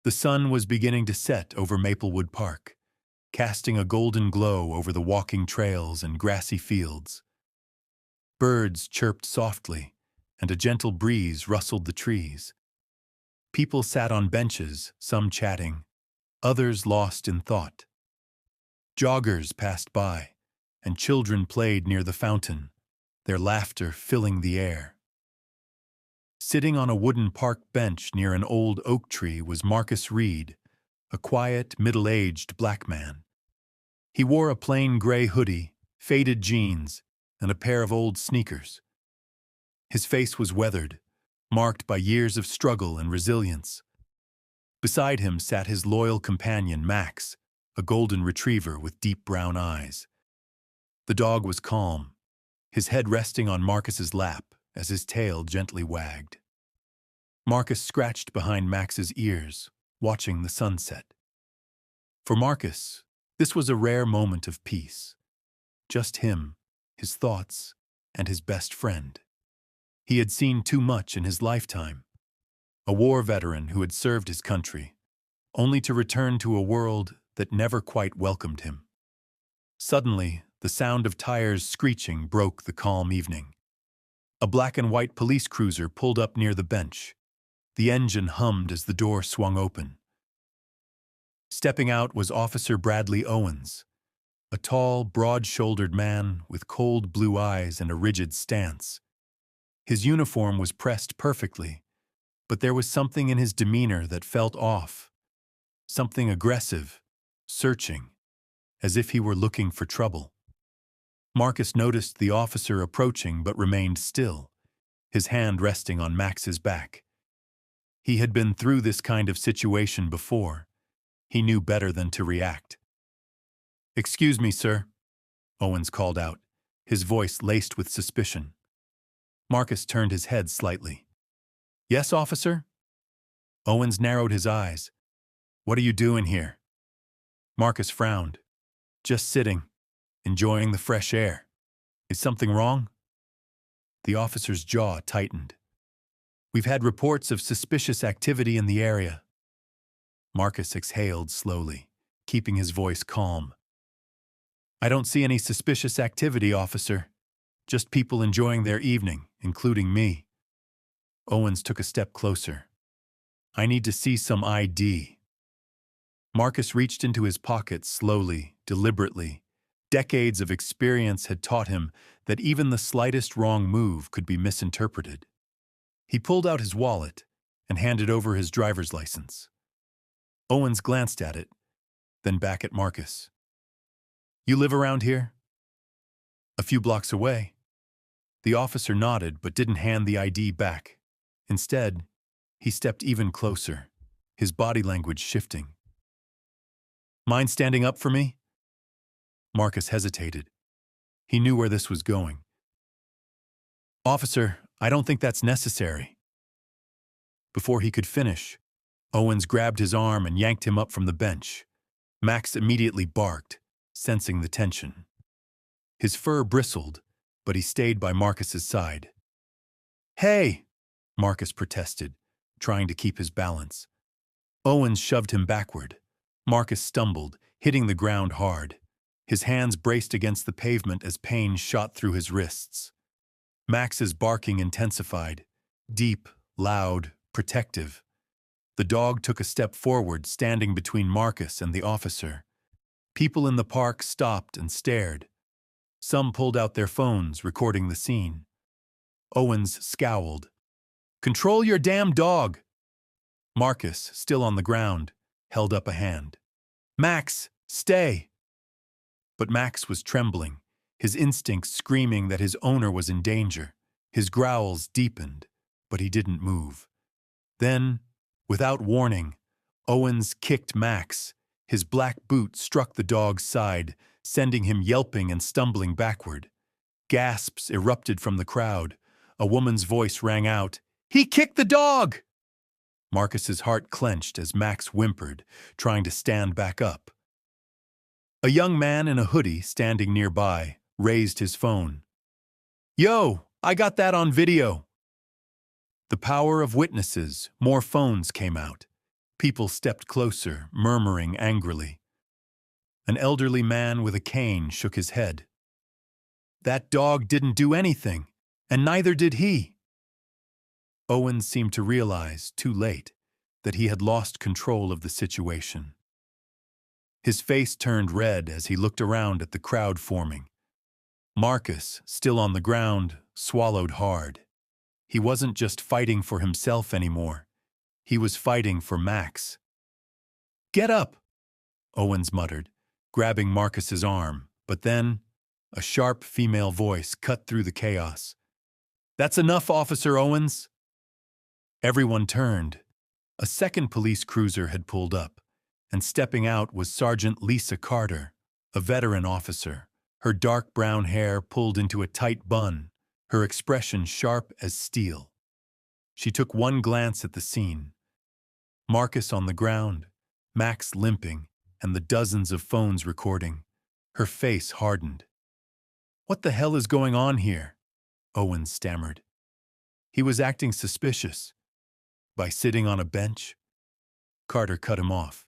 The sun was beginning to set over Maplewood Park, casting a golden glow over the walking trails and grassy fields. Birds chirped softly, and a gentle breeze rustled the trees. People sat on benches, some chatting, others lost in thought. Joggers passed by, and children played near the fountain, their laughter filling the air. Sitting on a wooden park bench near an old oak tree was Marcus Reed, a quiet, middle-aged black man. He wore a plain gray hoodie, faded jeans, and a pair of old sneakers. His face was weathered, marked by years of struggle and resilience. Beside him sat his loyal companion, Max, a golden retriever with deep brown eyes. The dog was calm, his head resting on Marcus's lap as his tail gently wagged. Marcus scratched behind Max's ears, watching the sunset. For Marcus, this was a rare moment of peace. Just him, his thoughts, and his best friend. He had seen too much in his lifetime. A war veteran who had served his country, only to return to a world that never quite welcomed him. Suddenly, the sound of tires screeching broke the calm evening. A black and white police cruiser pulled up near the bench. The engine hummed as the door swung open. Stepping out was Officer Bradley Owens, a tall, broad-shouldered man with cold blue eyes and a rigid stance. His uniform was pressed perfectly, but there was something in his demeanor that felt off. Something aggressive, searching, as if he were looking for trouble. Marcus noticed the officer approaching but remained still, his hand resting on Max's back. He had been through this kind of situation before. He knew better than to react. "Excuse me, sir," Owens called out, his voice laced with suspicion. Marcus turned his head slightly. "Yes, officer?" Owens narrowed his eyes. "What are you doing here?" Marcus frowned. "Just sitting, enjoying the fresh air. Is something wrong?" The officer's jaw tightened. "We've had reports of suspicious activity in the area." Marcus exhaled slowly, keeping his voice calm. "I don't see any suspicious activity, officer. Just people enjoying their evening, including me." Owens took a step closer. "I need to see some ID." Marcus reached into his pocket slowly, deliberately. Decades of experience had taught him that even the slightest wrong move could be misinterpreted. He pulled out his wallet and handed over his driver's license. Owens glanced at it, then back at Marcus. "You live around here?" "A few blocks away." The officer nodded but didn't hand the ID back. Instead, he stepped even closer, his body language shifting. "Mind standing up for me?" Marcus hesitated. He knew where this was going. "Officer, I don't think that's necessary." Before he could finish, Owens grabbed his arm and yanked him up from the bench. Max immediately barked, sensing the tension. His fur bristled, but he stayed by Marcus's side. "Hey!" Marcus protested, trying to keep his balance. Owens shoved him backward. Marcus stumbled, hitting the ground hard. His hands braced against the pavement as pain shot through his wrists. Max's barking intensified, deep, loud, protective. The dog took a step forward, standing between Marcus and the officer. People in the park stopped and stared. Some pulled out their phones, recording the scene. Owens scowled. "Control your damn dog!" Marcus, still on the ground, held up a hand. "Max, stay!" But Max was trembling, his instincts screaming that his owner was in danger. His growls deepened, but he didn't move. Then, without warning, Owens kicked Max. His black boot struck the dog's side, sending him yelping and stumbling backward. Gasps erupted from the crowd. A woman's voice rang out, "He kicked the dog!" Marcus's heart clenched as Max whimpered, trying to stand back up. A young man in a hoodie standing nearby raised his phone. "Yo, I got that on video." The power of witnesses, more phones came out. People stepped closer, murmuring angrily. An elderly man with a cane shook his head. That dog didn't do anything, and neither did he. Owens seemed to realize, too late, that he had lost control of the situation. His face turned red as he looked around at the crowd forming. Marcus, still on the ground, swallowed hard. He wasn't just fighting for himself anymore. He was fighting for Max. "Get up!" Owens muttered, grabbing Marcus's arm, but then a sharp female voice cut through the chaos. "That's enough, Officer Owens!" Everyone turned. A second police cruiser had pulled up, and stepping out was Sergeant Lisa Carter, a veteran officer, her dark brown hair pulled into a tight bun, her expression sharp as steel. She took one glance at the scene. Marcus on the ground, Max limping, and the dozens of phones recording. Her face hardened. "What the hell is going on here?" Owens stammered. He was acting suspicious. By sitting on a bench? Carter cut him off.